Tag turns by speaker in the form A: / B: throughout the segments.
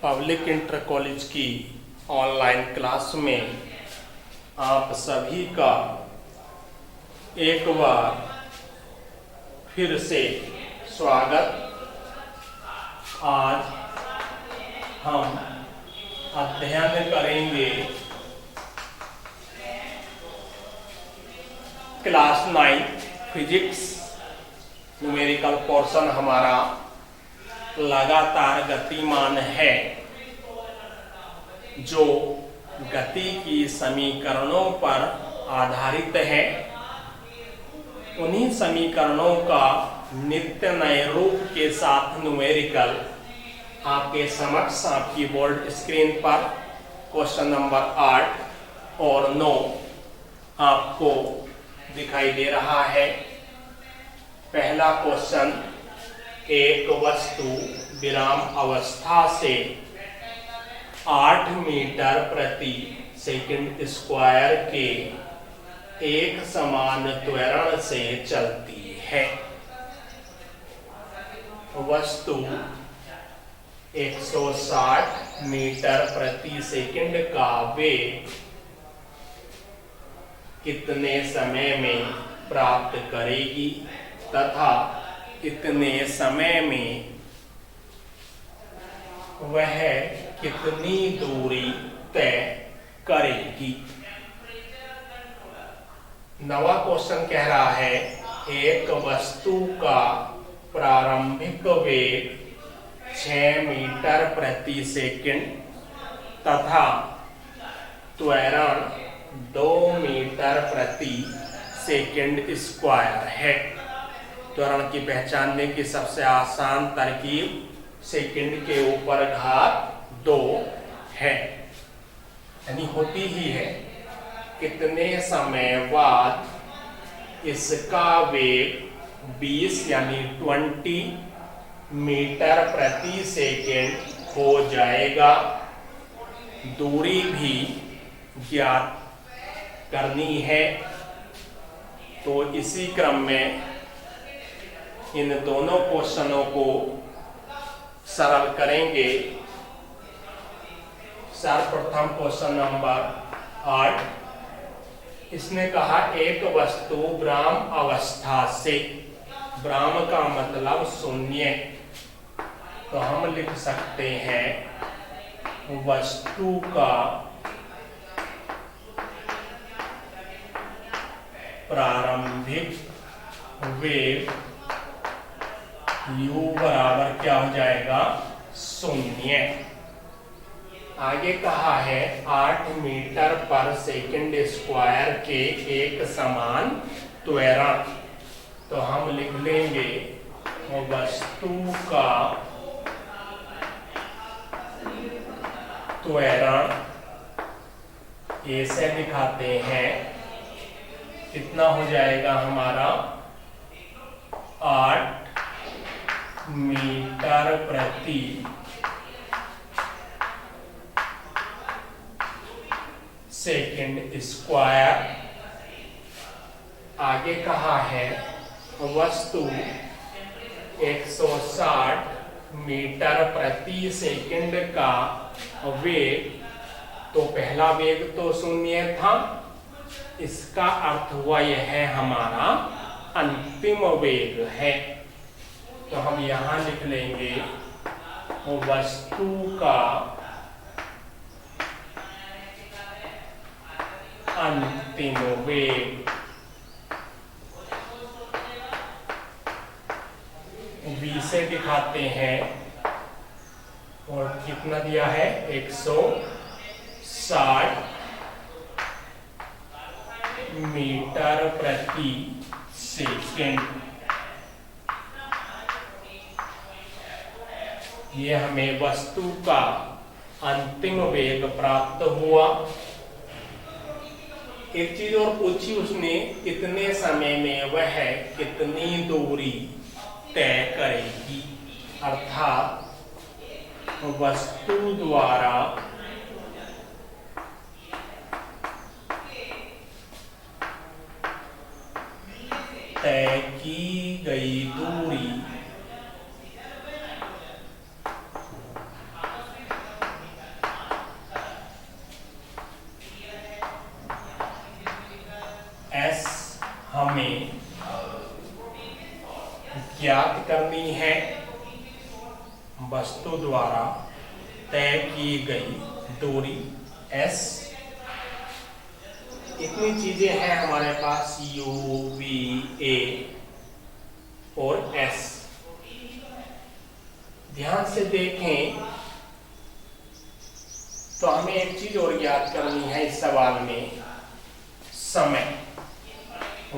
A: Public inter college की online class में आप सभी का एक बार फिर से स्वागत। आज हम अध्ययन करेंगे क्लास 9 फिजिक्स न्यूमेरिकल पोर्शन। हमारा लगातार गतिमान है, जो गति की समीकरणों पर आधारित है। उन्हीं समीकरणों का नित्य नए रूप के साथ न्यूमेरिकल आपके समक्ष आपकी बोर्ड स्क्रीन पर क्वेश्चन नंबर 8 और 9 आपको दिखाई दे रहा है। पहला क्वेश्चन, एक वस्तु विराम अवस्था से 8 मीटर प्रति सेकंड स्क्वायर के एक समान त्वरण से चलती है। वस्तु 160 मीटर प्रति सेकंड का वेग कितने समय में प्राप्त करेगी तथा कितने समय में वह कितनी दूरी तय करेगी। नवा क्वेश्चन कह रहा है, एक वस्तु का प्रारंभिक वेग 6 मीटर प्रति सेकंड तथा त्वरण 2 मीटर प्रति सेकंड स्क्वायर है। त्वरण की पहचानने की सबसे आसान तरकीब सेकंड के ऊपर घात 2 है, यानी होती ही है। कितने समय बाद इसका वेग 20 यानी 20 मीटर प्रति सेकंड हो जाएगा। दूरी भी ज्ञात करनी है, तो इसी क्रम में इन दोनों क्वेश्चनों को सरल करेंगे। सर्वप्रथम क्वेश्चन नंबर 8, इसने कहा एक वस्तु विराम अवस्था से, विराम का मतलब शून्य, तो हम लिख सकते हैं वस्तु का प्रारंभिक वेग u बराबर क्या हो जाएगा, 0। आगे कहा है 8 मीटर पर सेकंड स्क्वायर के एक समान त्वरण, तो हम लिख लेंगे वस्तु का त्वरण ऐसे दिखाते हैं, कितना हो जाएगा हमारा 8 मीटर प्रति सेकंड स्क्वायर। आगे कहा है वस्तु 160 मीटर प्रति सेकंड का वेग, तो पहला वेग तो 0 था, इसका अर्थ हुआ यह है हमारा अंतिम वेग है, तो हम यहां लिख लेंगे वस्तु का अंतिम वेग v से दिखाते हैं, और कितना दिया है 160 मीटर प्रति सेकंड। ये हमें वस्तु का अंतिम वेग प्राप्त हुआ। एक चीज और पूछी उसने, कितने समय में वह कितनी दूरी तय करेगी, अर्थात वस्तु द्वारा तय की गई दूरी वस्तु द्वारा तय की गई दूरी s। इतनी चीजें हैं हमारे पास u, v, a और s। ध्यान से देखें तो हमें एक चीज और ज्ञात करनी है इस सवाल में। समय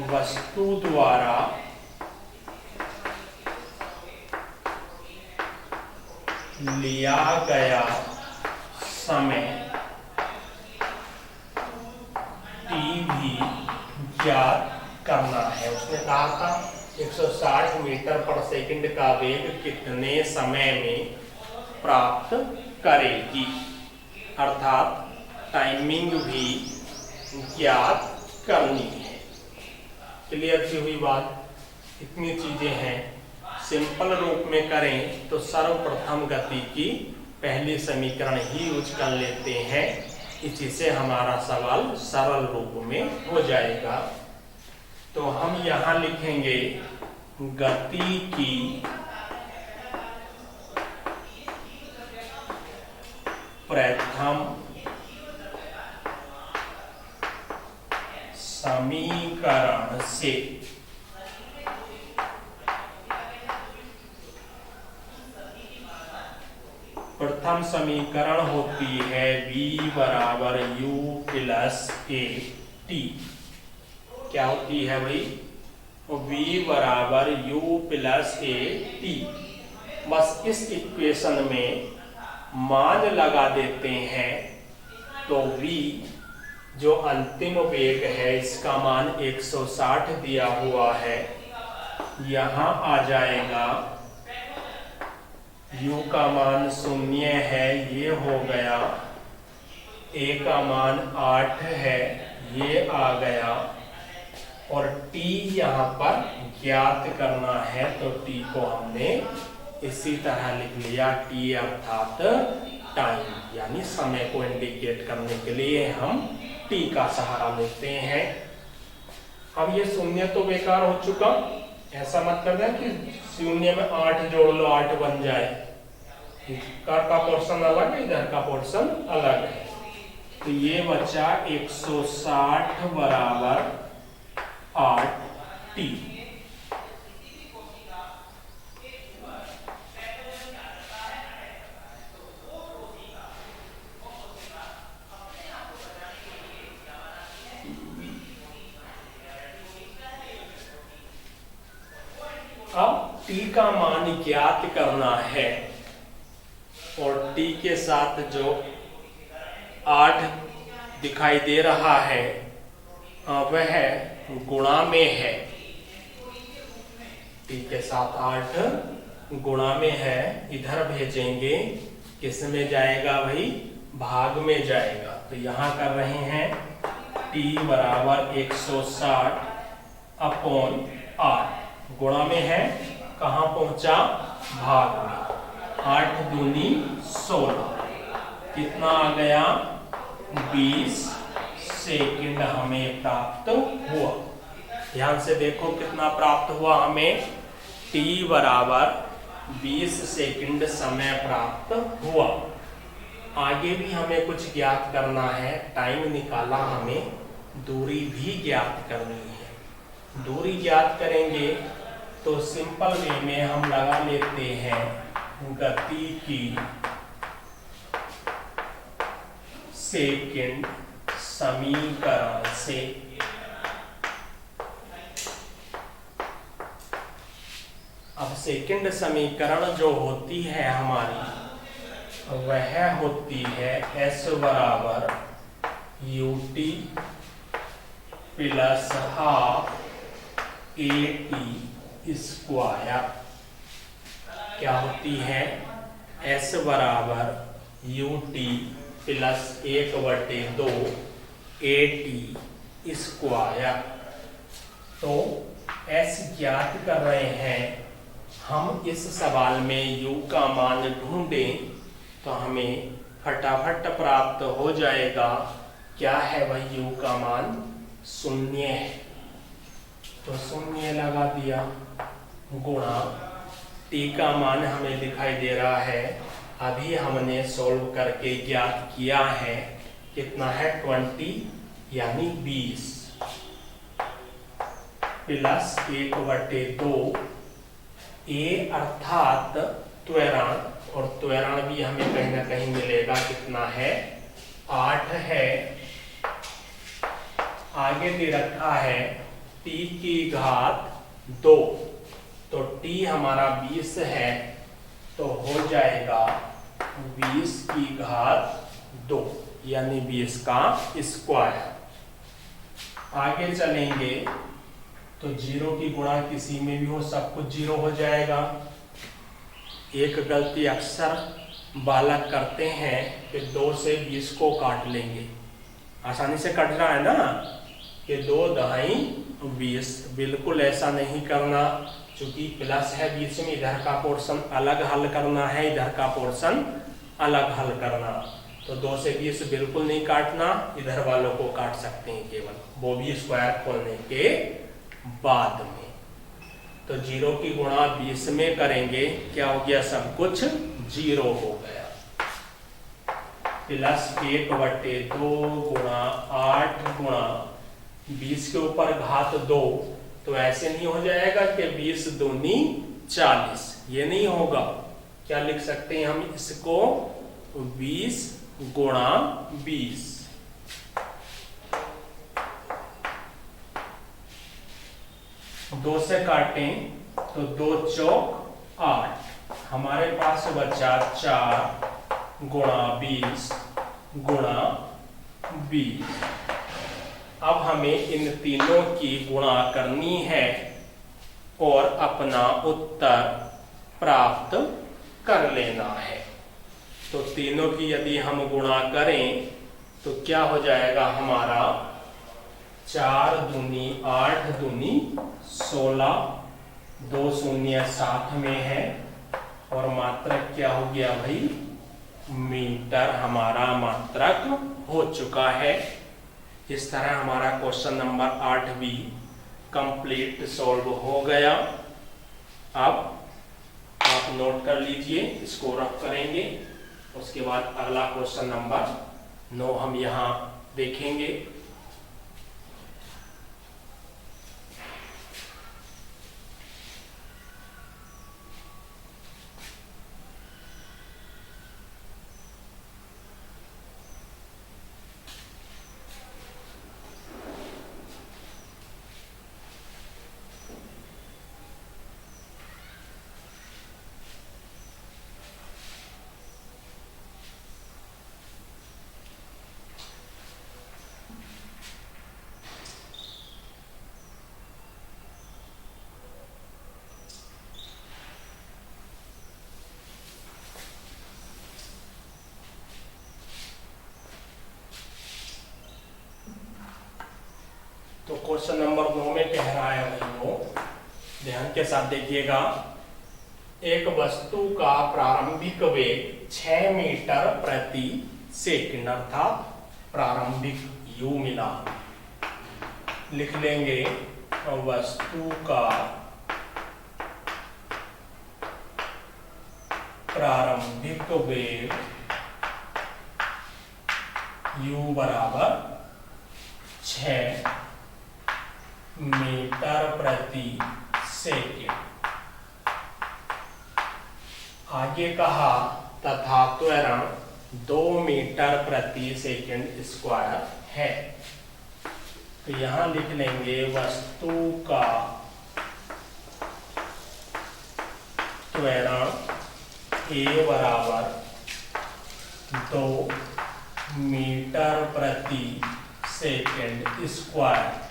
A: वस्तु द्वारा लिया गया समय t भी ज्ञात करना है। उसने कहा था 160 मीटर पर सेकंड का वेग कितने समय में प्राप्त करेगी, अर्थात टाइमिंग भी ज्ञात करनी है। क्लियर सी हुई बात। इतनी चीजें हैं। सिंपल रूप में करें तो सर्वप्रथम गति की पहली समीकरण ही यूज कर लेते हैं। इसी से हमारा सवाल सरल रूप में हो जाएगा। तो हम यहां लिखेंगे गति की प्रथम समीकरण से प्रथम समीकरण होती है v बराबर u प्लस a t। क्या होती है भाई? v बराबर u प्लस a t। बस इस इक्वेशन में मान लगा देते हैं तो v जो अंतिम वेग है इसका मान 160 दिया हुआ है, यहां आ जाएगा। u का मान 0 है, ये हो गया। a का मान 8 है, ये आ गया। और t यहाँ पर ज्ञात करना है तो t को हमने इसी तरह लिख लिया। t अर्थात टाइम, यानी समय को इंडिकेट करने के लिए हम t का सहारा लेते हैं। अब ये शून्य तो बेकार हो चुका। ऐसा मतलब है कि शून्य में 8 जोड़ लो, 8 बन जाए। इधर का पोर्शन अलग है, इधर का पोर्शन अलग है। तो ये बचा 160 बराबर 8t। अब t का मान ज्ञात करना है और t के साथ जो 8 दिखाई दे रहा है वह गुणा में है। t के साथ 8 गुणा में है, इधर भेजेंगे। किस में जाएगा भाई? भाग में जाएगा। तो यहां कर रहे हैं t बराबर 160 अपॉन 8। गुणा में है, कहां पहुंचा? भाग में। 8 दूनी 16, कितना आ गया? 20 सेकंड हमें प्राप्त हुआ। ध्यान से देखो कितना प्राप्त हुआ हमें। t बराबर 20 सेकंड समय प्राप्त हुआ। आगे भी हमें कुछ ज्ञात करना है। टाइम निकाला, हमें दूरी भी ज्ञात करनी है। दूरी ज्ञात करेंगे तो सिंपल वे में हम लगा लेते हैं गति की सेकंड समीकरण से। अब सेकंड समीकरण जो होती है हमारी, वह होती है s बराबर ut plus half at square. क्या होती है? s बराबर ut प्लस 1/2 at स्क्वायर। तो s ज्ञात कर रहे हैं हम। इस सवाल में u का मान ढूंढें तो हमें फटाफट प्राप्त हो जाएगा। क्या है भाई? u का मान 0 है, तो 0 लगा दिया गुणा t का मान हमें दिखाई दे रहा है, अभी हमने सोल्व करके ज्ञात किया है, कितना है 20 यानी 20 प्लस 1/2 a अर्थात त्वरण, और त्वरण भी हमें कहीं ना कहीं मिलेगा, कितना है 8 है। आगे दे रखा है t की घात 2, तो t हमारा 20 है, तो हो जाएगा 20 की घात 2 यानी 20 का स्क्वायर। आगे चलेंगे तो 0 की गुणा किसी में भी हो, सब कुछ 0 हो जाएगा। एक गलती अक्सर बालक करते हैं कि 2 से 20 को काट लेंगे, आसानी से कट रहा है ना कि 2 दहाई 20, बिल्कुल ऐसा नहीं करना, क्योंकि प्लस है बीच में, इधर का पोर्शन अलग हल करना है, इधर का पोर्शन अलग हल करना। तो 2 से 20 बिल्कुल नहीं काटना, इधर वालों को काट सकते हैं केवल, वो भी स्क्वायर खोलने के बाद में। तो 0 की गुणा 20 में करेंगे, क्या हो गया, सब कुछ 0 हो गया, प्लस 1/2 गुणा 8 गुणा 20 के ऊपर घात 2, तो ऐसे नहीं हो जाएगा कि 20 दूनी 40, ये नहीं होगा। क्या लिख सकते हैं हम इसको, 20 गुणा 20, दो से काटें तो 2 चौक 8, हमारे पास बचा 4 गुणा 20 गुणा 20। अब हमें इन तीनों की गुणा करनी है और अपना उत्तर प्राप्त कर लेना है। तो तीनों की यदि हम गुणा करें तो क्या हो जाएगा हमारा, 4 दूनी 8 दूनी 16, 2 शून्य साथ में है, और मात्रक क्या हो गया भाई, मीटर हमारा मात्रक हो चुका है। इस तरह हमारा क्वेश्चन नंबर 8 भी कंप्लीट सॉल्व हो गया। अब आप नोट कर लीजिए, इसको रफ करेंगे, उसके बाद अगला क्वेश्चन नंबर 9 हम यहाँ देखेंगे। तो क्वेश्चन नंबर 9 में कह रहा है भाइयों, ध्यान के साथ देखिएगा, एक वस्तु का प्रारंभिक वेग 6 मीटर प्रति सेकंड अर्थात प्रारंभिक u मिला। लिख लेंगे वस्तु का प्रारंभिक वेग u बराबर 6 मीटर प्रति सेकंड। आगे कहा तथा त्वरण 2 मीटर प्रति सेकंड स्क्वायर है। तो यहां लिख लेंगे वस्तु का त्वरण a बराबर 2 मीटर प्रति सेकंड स्क्वायर।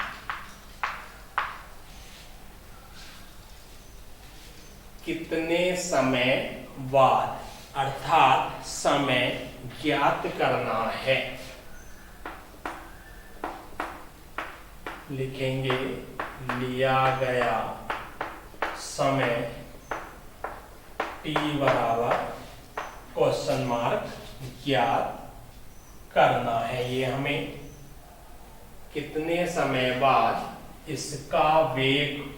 A: कितने समय बाद अर्थात समय ज्ञात करना है। लिखेंगे लिया गया समय t बराबर क्वेश्चन मार्क ज्ञात करना है। ये हमें कितने समय बाद इसका वेग,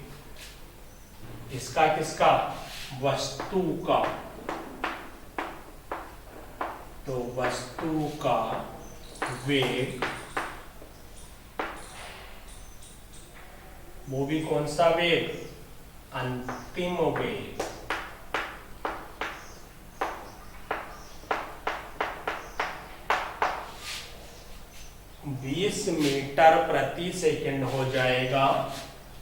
A: इसका किसका, वस्तु का, तो वस्तु का वेग, वो भी कौन सा वेग, अंतिम वेग, बीस मीटर प्रति सेकंड हो जाएगा।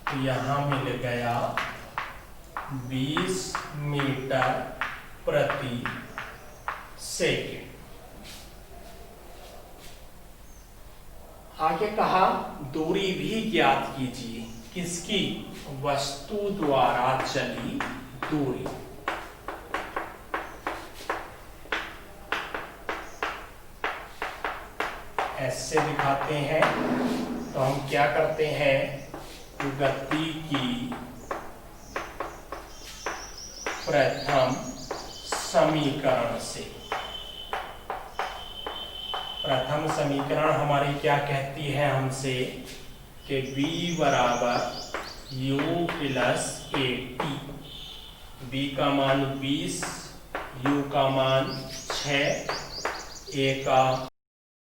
A: तो यहां मिल गया 20 मीटर प्रति सेकंड। आगे कहा दूरी भी ज्ञात कीजिए, किसकी, वस्तु द्वारा चली दूरी। ऐसे दिखाते हैं। तो हम क्या करते हैं, गति की प्रथम समीकरण से, प्रथम समीकरण हमारी क्या कहती है हमसे कि v बराबर u प्लस at, v का मान 20, u का मान 6, a का